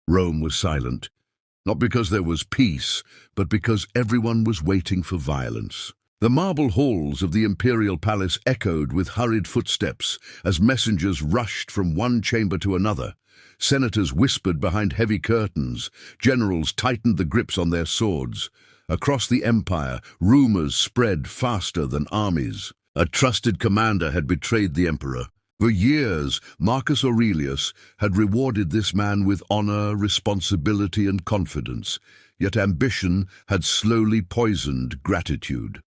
Rome was silent, not because there was peace, but because everyone was waiting for violence. The marble halls of the imperial palace echoed with hurried footsteps as messengers rushed from one chamber to another. Senators whispered behind heavy curtains. Generals tightened the grips on their swords. Across the empire, rumors spread faster than armies. A trusted commander had betrayed the emperor. For years, Marcus Aurelius had rewarded this man with honor, responsibility, and confidence, yet ambition had slowly poisoned gratitude.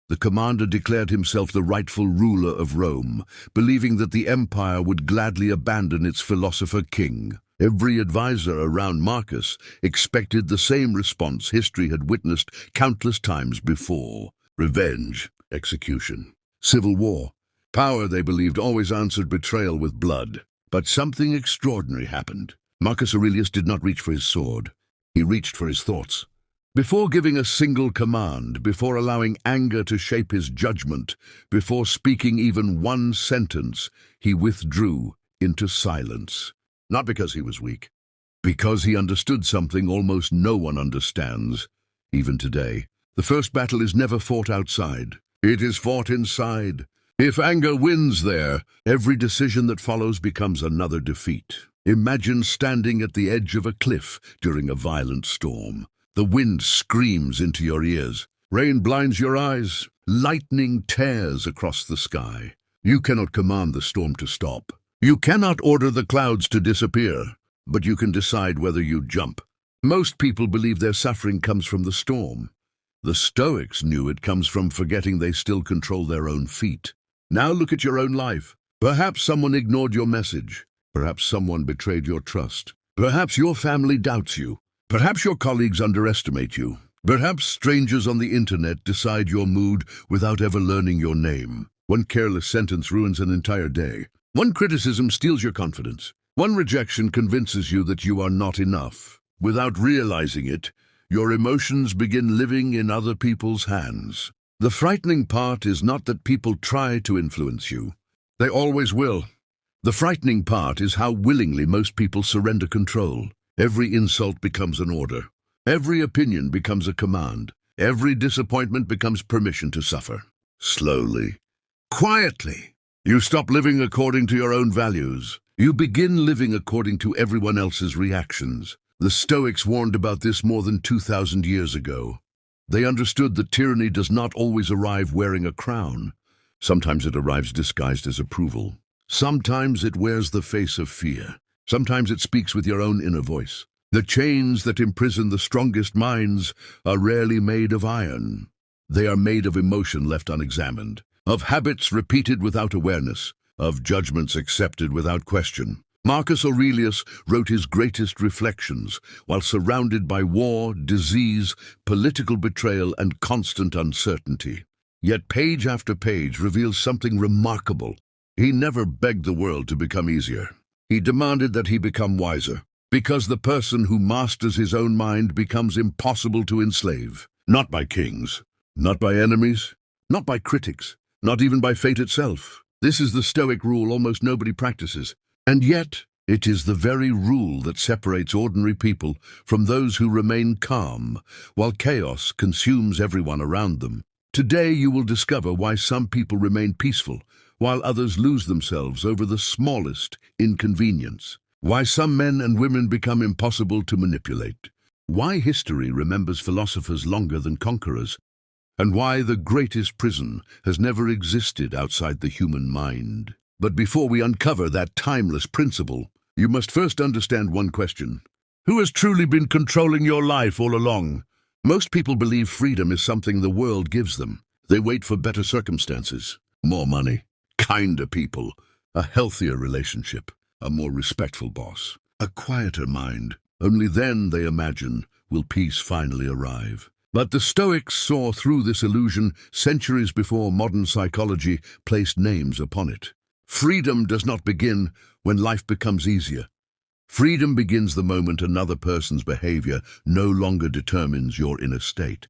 The commander declared himself the rightful ruler of Rome, believing that the empire would gladly abandon its philosopher-king. Every advisor around Marcus expected the same response history had witnessed countless times before: revenge, execution, civil war. Power, they believed, always answered betrayal with blood. But something extraordinary happened. Marcus Aurelius did not reach for his sword. He reached for his thoughts. Before giving a single command, before allowing anger to shape his judgment, before speaking even one sentence, he withdrew into silence. Not because he was weak, because he understood something almost no one understands, even today. The first battle is never fought outside. It is fought inside. If anger wins there, every decision that follows becomes another defeat. Imagine standing at the edge of a cliff during a violent storm. The wind screams into your ears. Rain blinds your eyes. Lightning tears across the sky. You cannot command the storm to stop. You cannot order the clouds to disappear, but you can decide whether you jump. Most people believe their suffering comes from the storm. The Stoics knew it comes from forgetting they still control their own feet. Now look at your own life. Perhaps someone ignored your message. Perhaps someone betrayed your trust. Perhaps your family doubts you. Perhaps your colleagues underestimate you. Perhaps strangers on the internet decide your mood without ever learning your name. One careless sentence ruins an entire day. One criticism steals your confidence. One rejection convinces you that you are not enough. Without realizing it, your emotions begin living in other people's hands. The frightening part is not that people try to influence you. They always will. The frightening part is how willingly most people surrender control. Every insult becomes an order. Every opinion becomes a command. Every disappointment becomes permission to suffer. Slowly, quietly, you stop living according to your own values. You begin living according to everyone else's reactions. The Stoics warned about this more than 2,000 years ago. They understood that tyranny does not always arrive wearing a crown. Sometimes it arrives disguised as approval. Sometimes it wears the face of fear. Sometimes it speaks with your own inner voice. The chains that imprison the strongest minds are rarely made of iron. They are made of emotion left unexamined, of habits repeated without awareness, of judgments accepted without question. Marcus Aurelius wrote his greatest reflections while surrounded by war, disease, political betrayal, and constant uncertainty. Yet page after page reveals something remarkable. He never begged the world to become easier. He demanded that he become wiser, because the person who masters his own mind becomes impossible to enslave. Not by kings, not by enemies, not by critics, not even by fate itself. This is the Stoic rule almost nobody practices. And yet, it is the very rule that separates ordinary people from those who remain calm, while chaos consumes everyone around them. Today you will discover why some people remain peaceful, while others lose themselves over the smallest inconvenience. Why some men and women become impossible to manipulate. Why history remembers philosophers longer than conquerors. And why the greatest prison has never existed outside the human mind. But before we uncover that timeless principle, you must first understand one question. Who has truly been controlling your life all along? Most people believe freedom is something the world gives them. They wait for better circumstances, more money, kinder people, a healthier relationship, a more respectful boss, a quieter mind. Only then, they imagine, will peace finally arrive. But the Stoics saw through this illusion centuries before modern psychology placed names upon it. Freedom does not begin when life becomes easier. Freedom begins the moment another person's behavior no longer determines your inner state.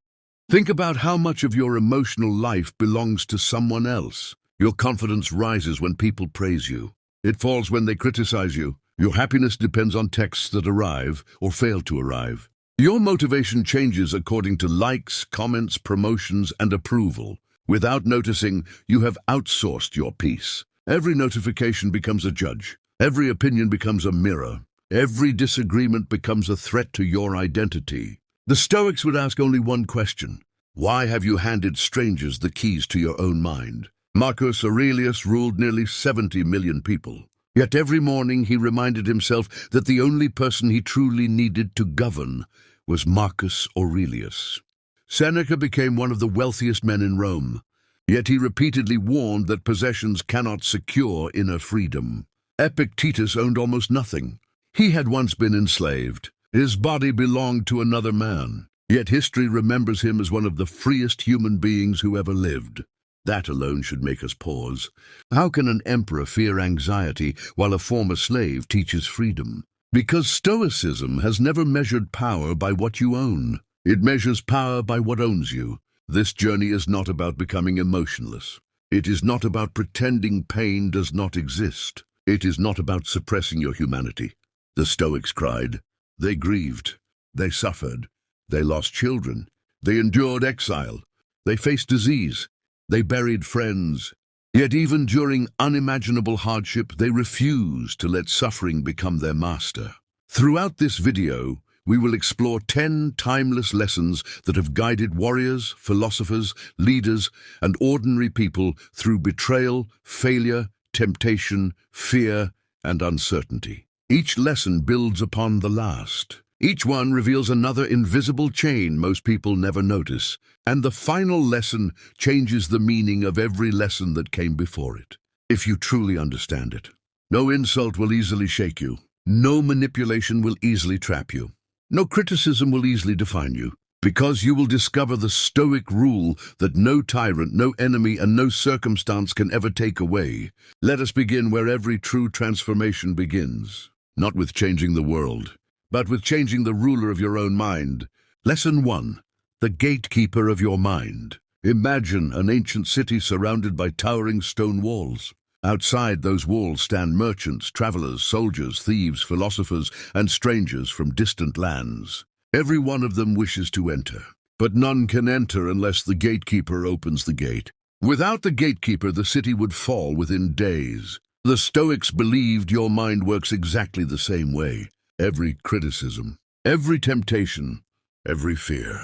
Think about how much of your emotional life belongs to someone else. Your confidence rises when people praise you. It falls when they criticize you. Your happiness depends on texts that arrive or fail to arrive. Your motivation changes according to likes, comments, promotions, and approval. Without noticing, you have outsourced your peace. Every notification becomes a judge. Every opinion becomes a mirror. Every disagreement becomes a threat to your identity. The Stoics would ask only one question: why have you handed strangers the keys to your own mind? Marcus Aurelius ruled nearly 70 million people. Yet every morning he reminded himself that the only person he truly needed to govern was Marcus Aurelius. Seneca became one of the wealthiest men in Rome, yet he repeatedly warned that possessions cannot secure inner freedom. Epictetus owned almost nothing. He had once been enslaved. His body belonged to another man, yet history remembers him as one of the freest human beings who ever lived. That alone should make us pause. How can an emperor fear anxiety while a former slave teaches freedom? Because Stoicism has never measured power by what you own. It measures power by what owns you. This journey is not about becoming emotionless. It is not about pretending pain does not exist. It is not about suppressing your humanity. The Stoics cried. They grieved. They suffered. They lost children. They endured exile. They faced disease. They buried friends. Yet even during unimaginable hardship, they refused to let suffering become their master. Throughout this video, we will explore 10 timeless lessons that have guided warriors, philosophers, leaders, and ordinary people through betrayal, failure, temptation, fear, and uncertainty. Each lesson builds upon the last. Each one reveals another invisible chain most people never notice, and the final lesson changes the meaning of every lesson that came before it, if you truly understand it. No insult will easily shake you. No manipulation will easily trap you. No criticism will easily define you, because you will discover the Stoic rule that no tyrant, no enemy, and no circumstance can ever take away. Let us begin where every true transformation begins, not with changing the world, but with changing the ruler of your own mind. Lesson 1. The gatekeeper of your mind. Imagine an ancient city surrounded by towering stone walls. Outside those walls stand merchants, travelers, soldiers, thieves, philosophers, and strangers from distant lands. Every one of them wishes to enter, but none can enter unless the gatekeeper opens the gate. Without the gatekeeper, the city would fall within days. The Stoics believed your mind works exactly the same way. Every criticism, every temptation, every fear,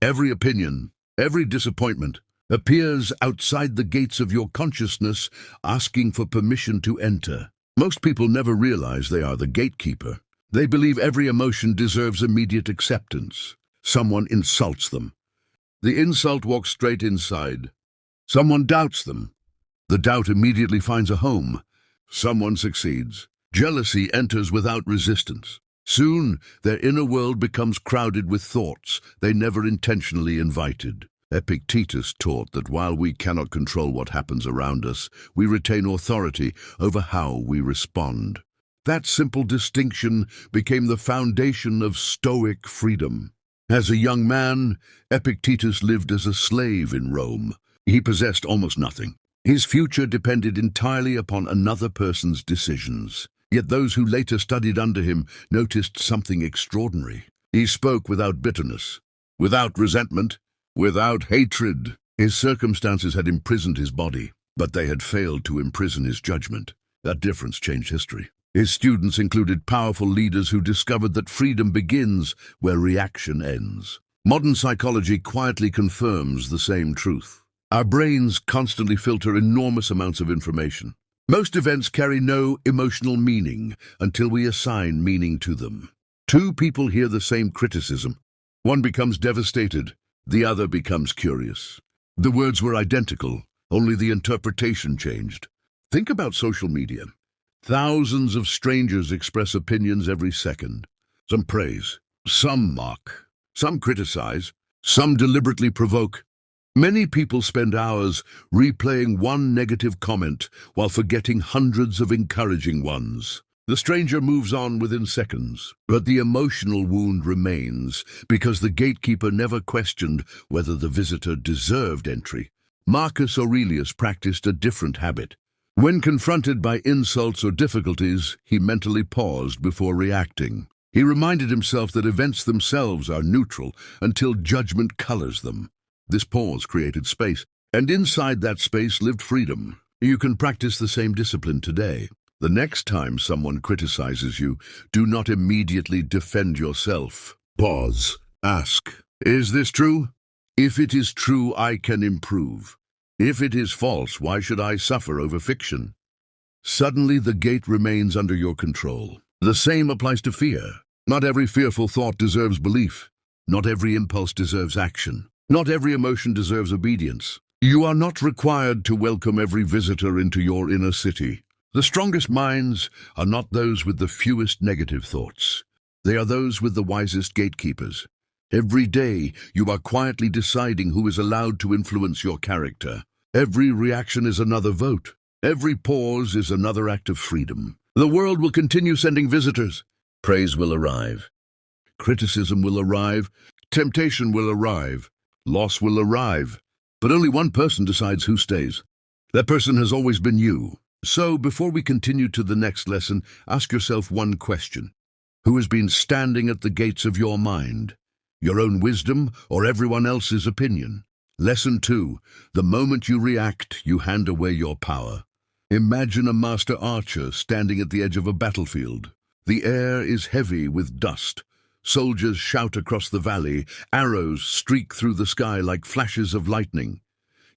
every opinion, every disappointment appears outside the gates of your consciousness, asking for permission to enter. Most people never realize they are the gatekeeper. They believe every emotion deserves immediate acceptance. Someone insults them. The insult walks straight inside. Someone doubts them. The doubt immediately finds a home. Someone succeeds. Jealousy enters without resistance. Soon, their inner world becomes crowded with thoughts they never intentionally invited. Epictetus taught that while we cannot control what happens around us, we retain authority over how we respond. That simple distinction became the foundation of Stoic freedom. As a young man, Epictetus lived as a slave in Rome. He possessed almost nothing. His future depended entirely upon another person's decisions. Yet those who later studied under him noticed something extraordinary. He spoke without bitterness, without resentment, without hatred. His circumstances had imprisoned his body, but they had failed to imprison his judgment. That difference changed history. His students included powerful leaders who discovered that freedom begins where reaction ends. Modern psychology quietly confirms the same truth. Our brains constantly filter enormous amounts of information. Most events carry no emotional meaning until we assign meaning to them. Two people hear the same criticism. One becomes devastated, the other becomes curious. The words were identical, only the interpretation changed. Think about social media. Thousands of strangers express opinions every second. Some praise, some mock, some criticize, some deliberately provoke. Many people spend hours replaying one negative comment while forgetting hundreds of encouraging ones. The stranger moves on within seconds, but the emotional wound remains because the gatekeeper never questioned whether the visitor deserved entry. Marcus Aurelius practiced a different habit. When confronted by insults or difficulties, he mentally paused before reacting. He reminded himself that events themselves are neutral until judgment colors them. This pause created space, and inside that space lived freedom. You can practice the same discipline today. The next time someone criticizes you, do not immediately defend yourself. Pause. Ask, is this true? If it is true, I can improve. If it is false, why should I suffer over fiction? Suddenly, the gate remains under your control. The same applies to fear. Not every fearful thought deserves belief. Not every impulse deserves action. Not every emotion deserves obedience. You are not required to welcome every visitor into your inner city. The strongest minds are not those with the fewest negative thoughts. They are those with the wisest gatekeepers. Every day, you are quietly deciding who is allowed to influence your character. Every reaction is another vote. Every pause is another act of freedom. The world will continue sending visitors. Praise will arrive. Criticism will arrive. Temptation will arrive. Loss will arrive. But only one person decides who stays. That person has always been you. So, before we continue to the next lesson, ask yourself one question. Who has been standing at the gates of your mind? Your own wisdom or everyone else's opinion? Lesson 2. The moment you react, you hand away your power. Imagine a master archer standing at the edge of a battlefield. The air is heavy with dust. Soldiers shout across the valley. Arrows streak through the sky like flashes of lightning.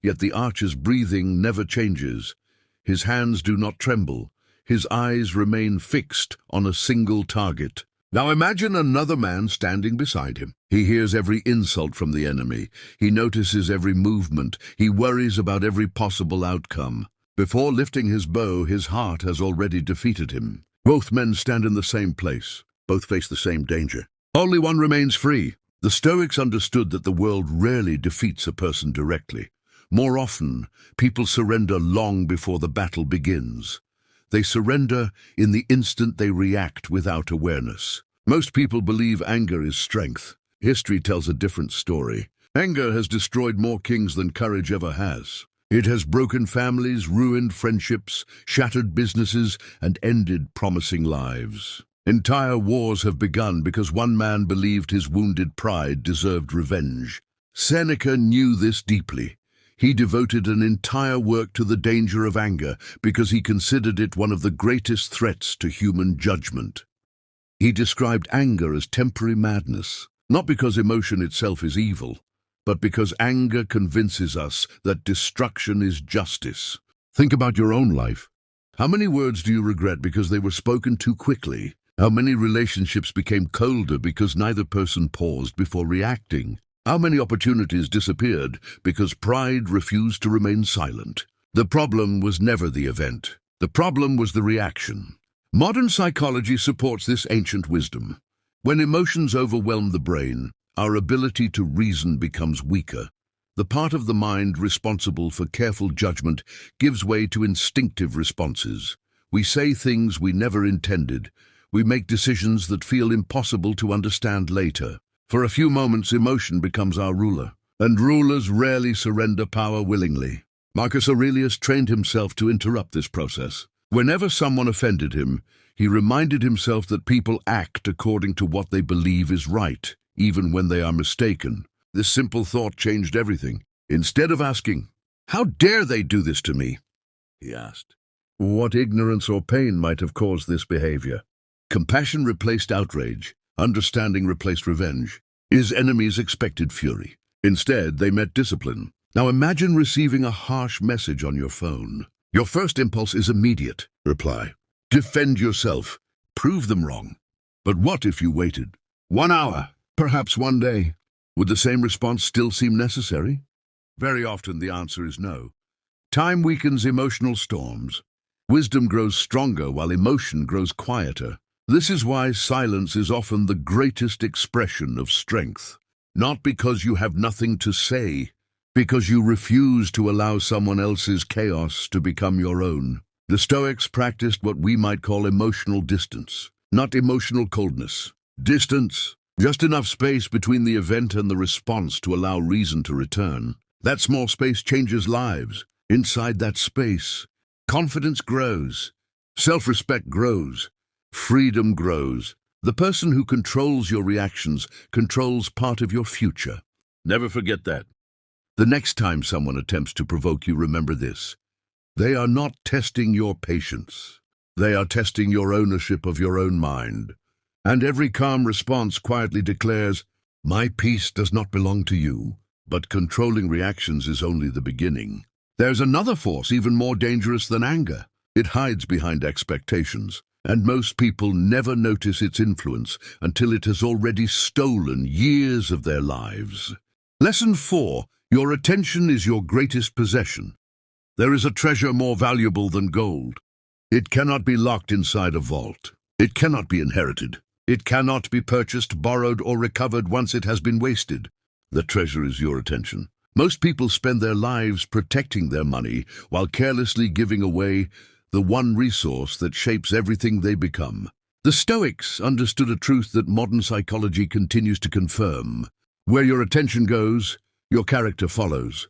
Yet the archer's breathing never changes. His hands do not tremble. His eyes remain fixed on a single target. Now imagine another man standing beside him. He hears every insult from the enemy. He notices every movement. He worries about every possible outcome. Before lifting his bow, his heart has already defeated him. Both men stand in the same place. Both face the same danger. Only one remains free. The Stoics understood that the world rarely defeats a person directly. More often, people surrender long before the battle begins. They surrender in the instant they react without awareness. Most people believe anger is strength. History tells a different story. Anger has destroyed more kings than courage ever has. It has broken families, ruined friendships, shattered businesses, and ended promising lives. Entire wars have begun because one man believed his wounded pride deserved revenge. Seneca knew this deeply. He devoted an entire work to the danger of anger because he considered it one of the greatest threats to human judgment. He described anger as temporary madness, not because emotion itself is evil, but because anger convinces us that destruction is justice. Think about your own life. How many words do you regret because they were spoken too quickly? How many relationships became colder because neither person paused before reacting? How many opportunities disappeared because pride refused to remain silent? The problem was never the event. The problem was the reaction. Modern psychology supports this ancient wisdom. When emotions overwhelm the brain, our ability to reason becomes weaker. The part of the mind responsible for careful judgment gives way to instinctive responses. We say things we never intended. We make decisions that feel impossible to understand later. For a few moments, emotion becomes our ruler, and rulers rarely surrender power willingly. Marcus Aurelius trained himself to interrupt this process. Whenever someone offended him, he reminded himself that people act according to what they believe is right, even when they are mistaken. This simple thought changed everything. Instead of asking, "How dare they do this to me?" he asked, "What ignorance or pain might have caused this behavior?" Compassion replaced outrage. Understanding replaced revenge. His enemies expected fury. Instead, they met discipline. Now imagine receiving a harsh message on your phone. Your first impulse is immediate. Reply. Defend yourself. Prove them wrong. But what if you waited? 1 hour, perhaps 1 day. Would the same response still seem necessary? Very often the answer is no. Time weakens emotional storms. Wisdom grows stronger while emotion grows quieter. This is why silence is often the greatest expression of strength. Not because you have nothing to say, because you refuse to allow someone else's chaos to become your own. The Stoics practiced what we might call emotional distance, not emotional coldness. Distance, just enough space between the event and the response to allow reason to return. That small space changes lives. Inside that space, Confidence grows. Self-respect grows. Freedom grows. The person who controls your reactions controls part of your future. Never forget that. The next time someone attempts to provoke you, remember this. They are not testing your patience. They are testing your ownership of your own mind. And every calm response quietly declares, "My peace does not belong to you." But controlling reactions is only the beginning. There's another force even more dangerous than anger. It hides behind expectations, and most people never notice its influence until it has already stolen years of their lives. Lesson 4. Your attention is your greatest possession. There is a treasure more valuable than gold. It cannot be locked inside a vault. It cannot be inherited. It cannot be purchased, borrowed, or recovered once it has been wasted. The treasure is your attention. Most people spend their lives protecting their money while carelessly giving away the one resource that shapes everything they become. The Stoics understood a truth that modern psychology continues to confirm. Where your attention goes, your character follows.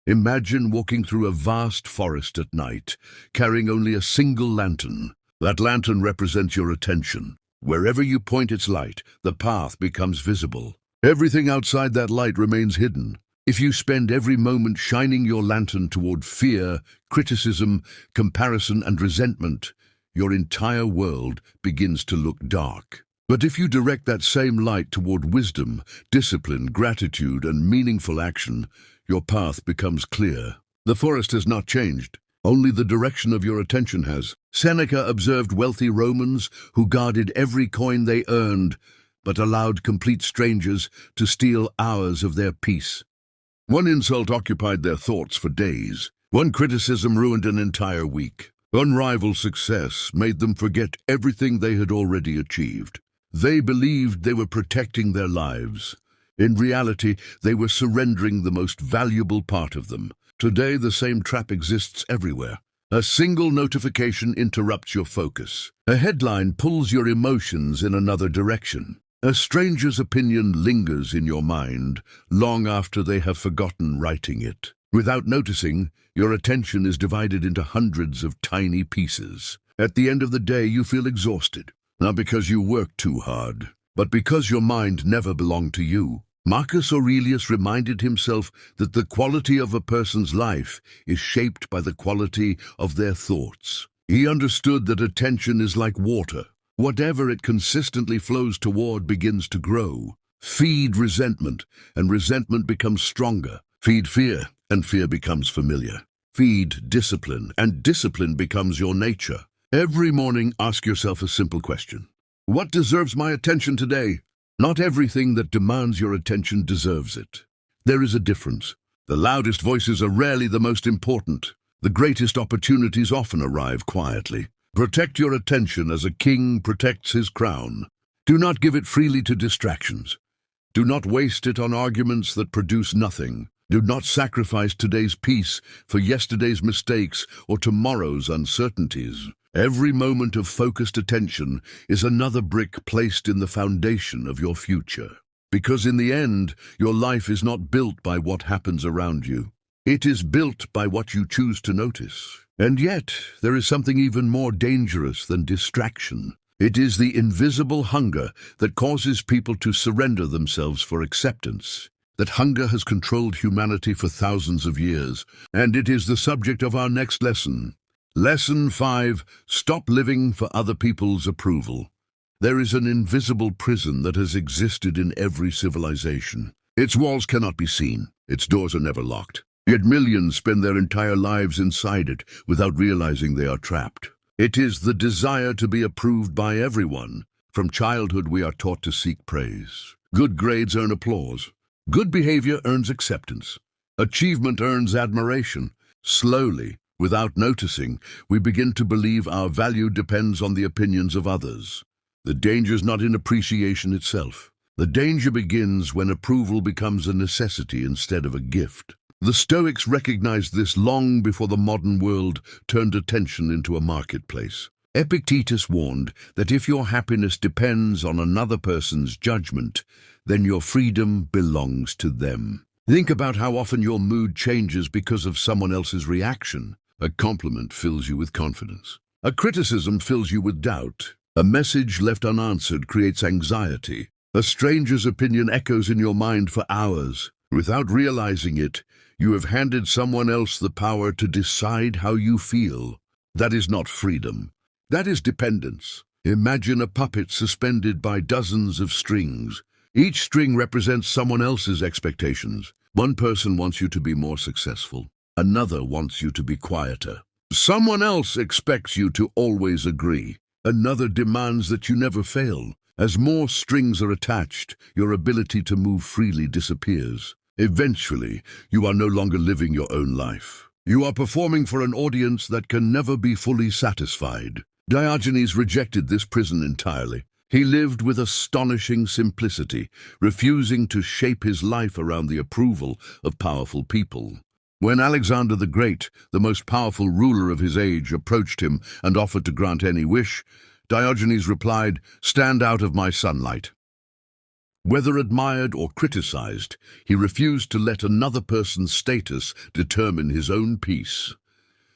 Imagine walking through a vast forest at night, carrying only a single lantern. That lantern represents your attention. Wherever you point its light, the path becomes visible. Everything outside that light remains hidden. If you spend every moment shining your lantern toward fear, criticism, comparison, and resentment, your entire world begins to look dark. But if you direct that same light toward wisdom, discipline, gratitude, and meaningful action, your path becomes clear. The forest has not changed. Only the direction of your attention has. Seneca observed wealthy Romans who guarded every coin they earned, but allowed complete strangers to steal hours of their peace. One insult occupied their thoughts for days. One criticism ruined an entire week. Unrivaled success made them forget everything they had already achieved. They believed they were protecting their lives. In reality, they were surrendering the most valuable part of them. Today, the same trap exists everywhere. A single notification interrupts your focus. A headline pulls your emotions in another direction. A stranger's opinion lingers in your mind long after they have forgotten writing it. Without noticing, your attention is divided into hundreds of tiny pieces. At the end of the day, you feel exhausted, not because you worked too hard, but because your mind never belonged to you. Marcus Aurelius reminded himself that the quality of a person's life is shaped by the quality of their thoughts. He understood that attention is like water. Whatever it consistently flows toward begins to grow. Feed resentment, and resentment becomes stronger. Feed fear, and fear becomes familiar. Feed discipline, and discipline becomes your nature. Every morning, ask yourself a simple question. What deserves my attention today? Not everything that demands your attention deserves it. There is a difference. The loudest voices are rarely the most important. The greatest opportunities often arrive quietly. Protect your attention as a king protects his crown. Do not give it freely to distractions. Do not waste it on arguments that produce nothing. Do not sacrifice today's peace for yesterday's mistakes or tomorrow's uncertainties. Every moment of focused attention is another brick placed in the foundation of your future. Because in the end, your life is not built by what happens around you. It is built by what you choose to notice. And yet, there is something even more dangerous than distraction. It is the invisible hunger that causes people to surrender themselves for acceptance. That hunger has controlled humanity for thousands of years, and it is the subject of our next lesson. Lesson 5. Stop living for other people's approval. There is an invisible prison that has existed in every civilization. Its walls cannot be seen. Its doors are never locked. Yet millions spend their entire lives inside it without realizing they are trapped. It is the desire to be approved by everyone. From childhood, we are taught to seek praise. Good grades earn applause. Good behavior earns acceptance. Achievement earns admiration. Slowly, without noticing, we begin to believe our value depends on the opinions of others. The danger is not in appreciation itself. The danger begins when approval becomes a necessity instead of a gift. The Stoics recognized this long before the modern world turned attention into a marketplace. Epictetus warned that if your happiness depends on another person's judgment, then your freedom belongs to them. Think about how often your mood changes because of someone else's reaction. A compliment fills you with confidence. A criticism fills you with doubt. A message left unanswered creates anxiety. A stranger's opinion echoes in your mind for hours. Without realizing it, you have handed someone else the power to decide how you feel. That is not freedom. That is dependence. Imagine a puppet suspended by dozens of strings. Each string represents someone else's expectations. One person wants you to be more successful. Another wants you to be quieter. Someone else expects you to always agree. Another demands that you never fail. As more strings are attached, your ability to move freely disappears. Eventually, you are no longer living your own life. You are performing for an audience that can never be fully satisfied. Diogenes rejected this prison entirely. He lived with astonishing simplicity, refusing to shape his life around the approval of powerful people. When Alexander the Great, the most powerful ruler of his age, approached him and offered to grant any wish, Diogenes replied, "Stand out of my sunlight." Whether admired or criticized, he refused to let another person's status determine his own peace.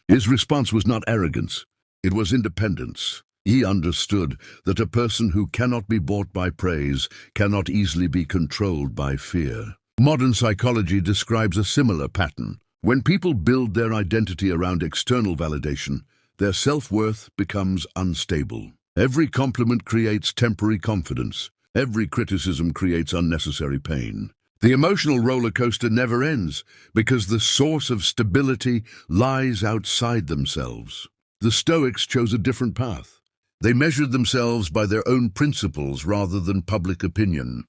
His response was not arrogance, it was independence. He understood that a person who cannot be bought by praise cannot easily be controlled by fear. Modern psychology describes a similar pattern. When people build their identity around external validation, their self-worth becomes unstable. Every compliment creates temporary confidence. Every criticism creates unnecessary pain. The emotional roller coaster never ends because the source of stability lies outside themselves. The Stoics chose a different path. They measured themselves by their own principles rather than public opinion.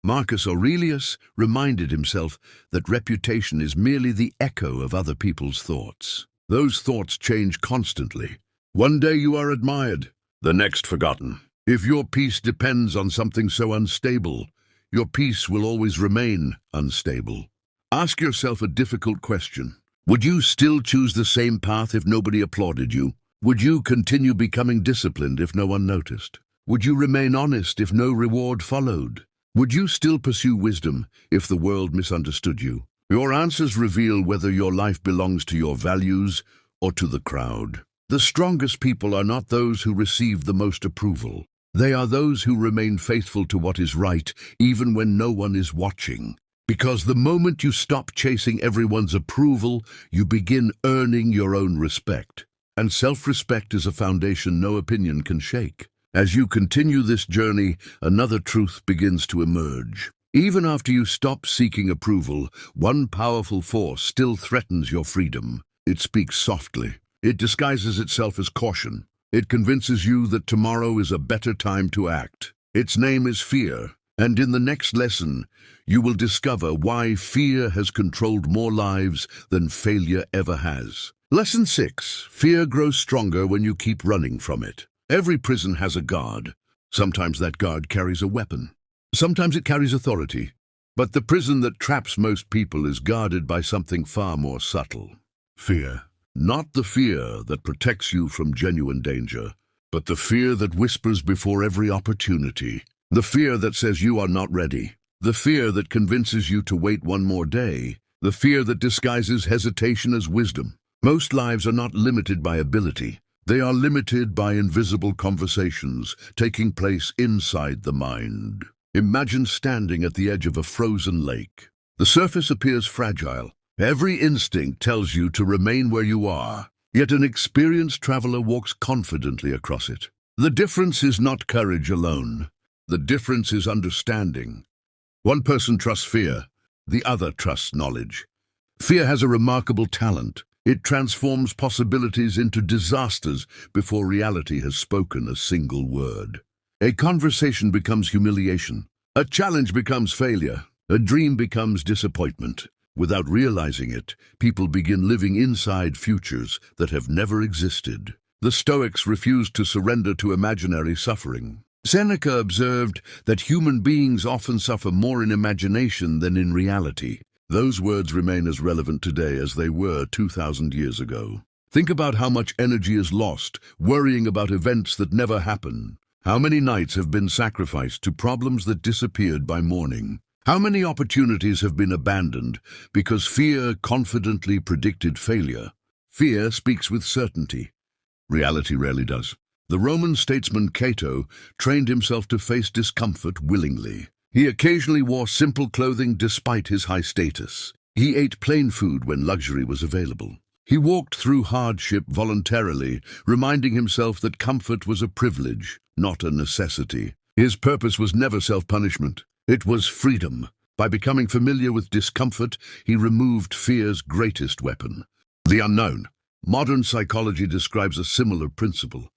Marcus Aurelius reminded himself that reputation is merely the echo of other people's thoughts. Those thoughts change constantly. One day you are admired, the next forgotten. If your peace depends on something so unstable, your peace will always remain unstable. Ask yourself a difficult question. Would you still choose the same path if nobody applauded you? Would you continue becoming disciplined if no one noticed? Would you remain honest if no reward followed? Would you still pursue wisdom if the world misunderstood you? Your answers reveal whether your life belongs to your values or to the crowd. The strongest people are not those who receive the most approval. They are those who remain faithful to what is right, even when no one is watching. Because the moment you stop chasing everyone's approval, you begin earning your own respect. And self-respect is a foundation no opinion can shake. As you continue this journey, another truth begins to emerge. Even after you stop seeking approval, one powerful force still threatens your freedom. It speaks softly. It disguises itself as caution. It convinces you that tomorrow is a better time to act. Its name is fear. And in the next lesson, you will discover why fear has controlled more lives than failure ever has. Lesson 6. Fear grows stronger when you keep running from it. Every prison has a guard. Sometimes that guard carries a weapon. Sometimes it carries authority. But the prison that traps most people is guarded by something far more subtle. Fear. Not the fear that protects you from genuine danger, but the fear that whispers before every opportunity. The fear that says you are not ready. The fear that convinces you to wait one more day. The fear that disguises hesitation as wisdom. Most lives are not limited by ability. They are limited by invisible conversations taking place inside the mind. Imagine standing at the edge of a frozen lake. The surface appears fragile. Every instinct tells you to remain where you are, yet an experienced traveler walks confidently across it. The difference is not courage alone. The difference is understanding. One person trusts fear, the other trusts knowledge. Fear has a remarkable talent. It transforms possibilities into disasters before reality has spoken a single word. A conversation becomes humiliation. A challenge becomes failure. A dream becomes disappointment. Without realizing it, people begin living inside futures that have never existed. The Stoics refused to surrender to imaginary suffering. Seneca observed that human beings often suffer more in imagination than in reality. Those words remain as relevant today as they were 2,000 years ago. Think about how much energy is lost worrying about events that never happen. How many nights have been sacrificed to problems that disappeared by morning? How many opportunities have been abandoned because fear confidently predicted failure? Fear speaks with certainty. Reality rarely does. The Roman statesman Cato trained himself to face discomfort willingly. He occasionally wore simple clothing despite his high status. He ate plain food when luxury was available. He walked through hardship voluntarily, reminding himself that comfort was a privilege, not a necessity. His purpose was never self-punishment. It was freedom. By becoming familiar with discomfort, he removed fear's greatest weapon, the unknown. Modern psychology describes a similar principle.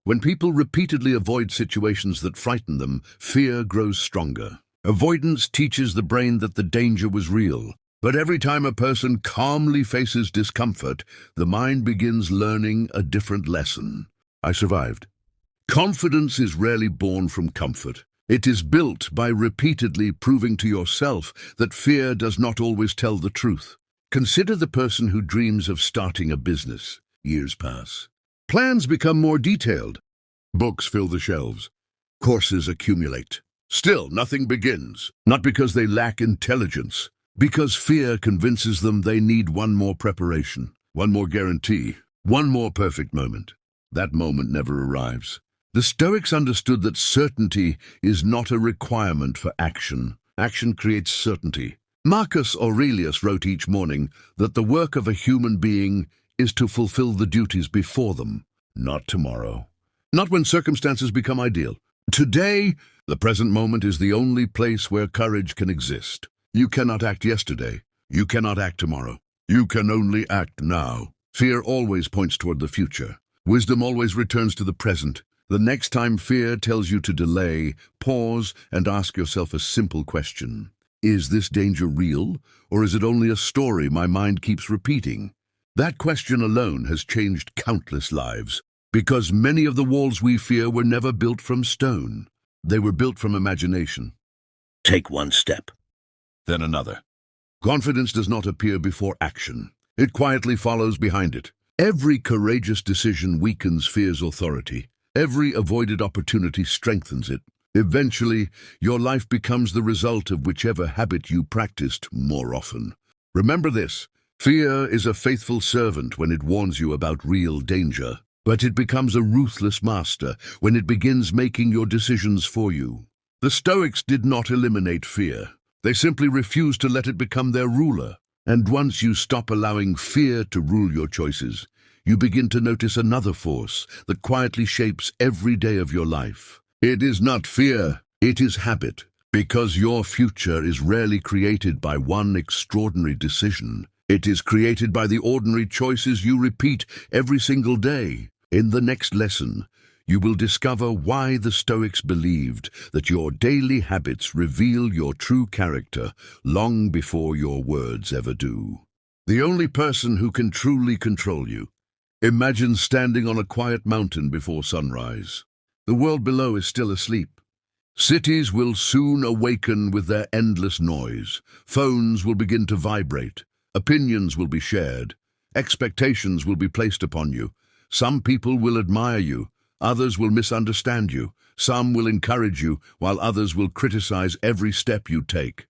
When people repeatedly avoid situations that frighten them, fear grows stronger. Avoidance teaches the brain that the danger was real. But every time a person calmly faces discomfort, the mind begins learning a different lesson. I survived. Confidence is rarely born from comfort. It is built by repeatedly proving to yourself that fear does not always tell the truth. Consider the person who dreams of starting a business. Years pass. Plans become more detailed. Books fill the shelves. Courses accumulate. Still, nothing begins. Not because they lack intelligence, because fear convinces them they need one more preparation, one more guarantee, one more perfect moment. That moment never arrives. The Stoics understood that certainty is not a requirement for action. Action creates certainty. Marcus Aurelius wrote each morning that the work of a human being is to fulfill the duties before them, not tomorrow. Not when circumstances become ideal. Today, the present moment is the only place where courage can exist. You cannot act yesterday. You cannot act tomorrow. You can only act now. Fear always points toward the future. Wisdom always returns to the present. The next time fear tells you to delay, pause and ask yourself a simple question. Is this danger real, or is it only a story my mind keeps repeating? That question alone has changed countless lives, because many of the walls we fear were never built from stone. They were built from imagination. Take one step, then another. Confidence does not appear before action. It quietly follows behind it. Every courageous decision weakens fear's authority. Every avoided opportunity strengthens it. Eventually, your life becomes the result of whichever habit you practiced more often. Remember this, fear is a faithful servant when it warns you about real danger, but it becomes a ruthless master when it begins making your decisions for you. The Stoics did not eliminate fear. They simply refused to let it become their ruler. And once you stop allowing fear to rule your choices, you begin to notice another force that quietly shapes every day of your life. It is not fear, it is habit, because your future is rarely created by one extraordinary decision. It is created by the ordinary choices you repeat every single day. In the next lesson, you will discover why the Stoics believed that your daily habits reveal your true character long before your words ever do. The only person who can truly control you. Imagine standing on a quiet mountain before sunrise. The world below is still asleep. Cities will soon awaken with their endless noise. Phones will begin to vibrate. Opinions will be shared. Expectations will be placed upon you. Some people will admire you. Others will misunderstand you. Some will encourage you, while others will criticize every step you take.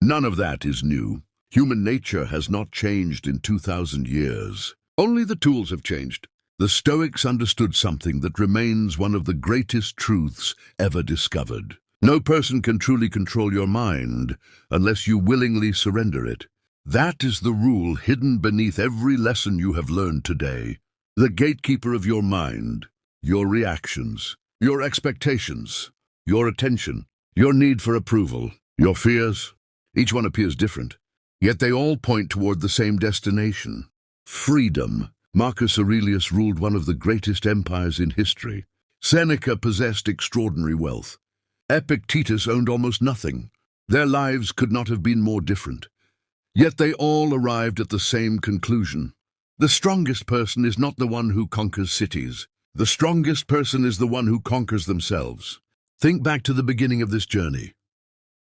None of that is new. Human nature has not changed in 2,000 years. Only the tools have changed. The Stoics understood something that remains one of the greatest truths ever discovered. No person can truly control your mind unless you willingly surrender it. That is the rule hidden beneath every lesson you have learned today. The gatekeeper of your mind, your reactions, your expectations, your attention, your need for approval, your fears. Each one appears different, yet they all point toward the same destination. Freedom. Marcus Aurelius ruled one of the greatest empires in history. Seneca possessed extraordinary wealth. Epictetus owned almost nothing. Their lives could not have been more different. Yet they all arrived at the same conclusion. The strongest person is not the one who conquers cities. The strongest person is the one who conquers themselves. Think back to the beginning of this journey.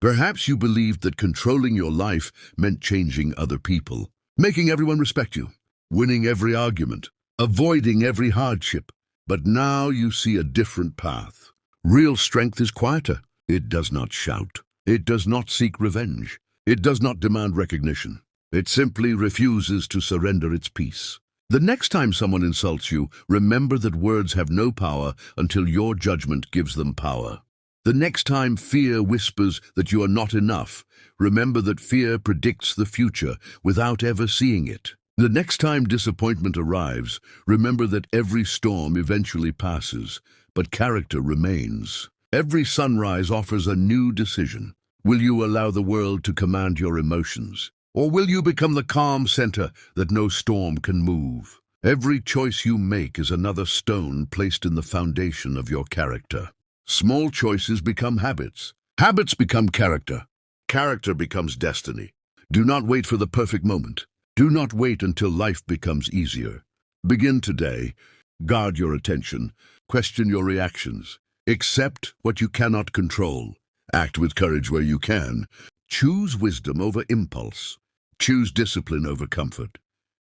Perhaps you believed that controlling your life meant changing other people, making everyone respect you, winning every argument, avoiding every hardship. But now you see a different path. Real strength is quieter. It does not shout. It does not seek revenge. It does not demand recognition. It simply refuses to surrender its peace. The next time someone insults you, remember that words have no power until your judgment gives them power. The next time fear whispers that you are not enough, remember that fear predicts the future without ever seeing it. The next time disappointment arrives, remember that every storm eventually passes, but character remains. Every sunrise offers a new decision. Will you allow the world to command your emotions? Or will you become the calm center that no storm can move? Every choice you make is another stone placed in the foundation of your character. Small choices become habits. Habits become character. Character becomes destiny. Do not wait for the perfect moment. Do not wait until life becomes easier. Begin today. Guard your attention. Question your reactions. Accept what you cannot control. Act with courage where you can. Choose wisdom over impulse. Choose discipline over comfort.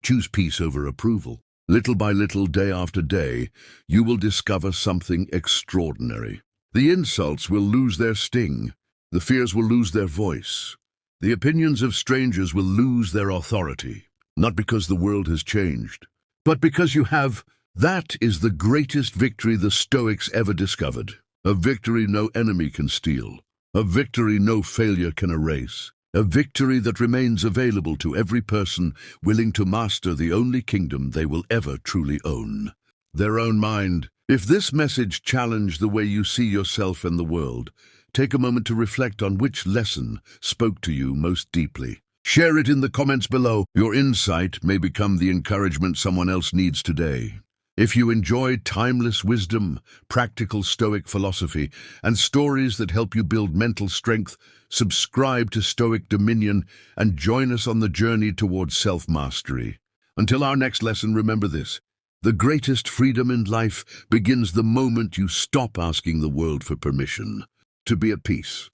Choose peace over approval. Little by little, day after day, you will discover something extraordinary. The insults will lose their sting. The fears will lose their voice. The opinions of strangers will lose their authority. Not because the world has changed, but because you have. That is the greatest victory the Stoics ever discovered. A victory no enemy can steal. A victory no failure can erase. A victory that remains available to every person willing to master the only kingdom they will ever truly own: their own mind. If this message challenged the way you see yourself and the world, take a moment to reflect on which lesson spoke to you most deeply. Share it in the comments below. Your insight may become the encouragement someone else needs today. If you enjoyed timeless wisdom, practical Stoic philosophy, and stories that help you build mental strength, subscribe to Stoic Dominion and join us on the journey towards self-mastery. Until our next lesson, remember this: the greatest freedom in life begins the moment you stop asking the world for permission to be at peace.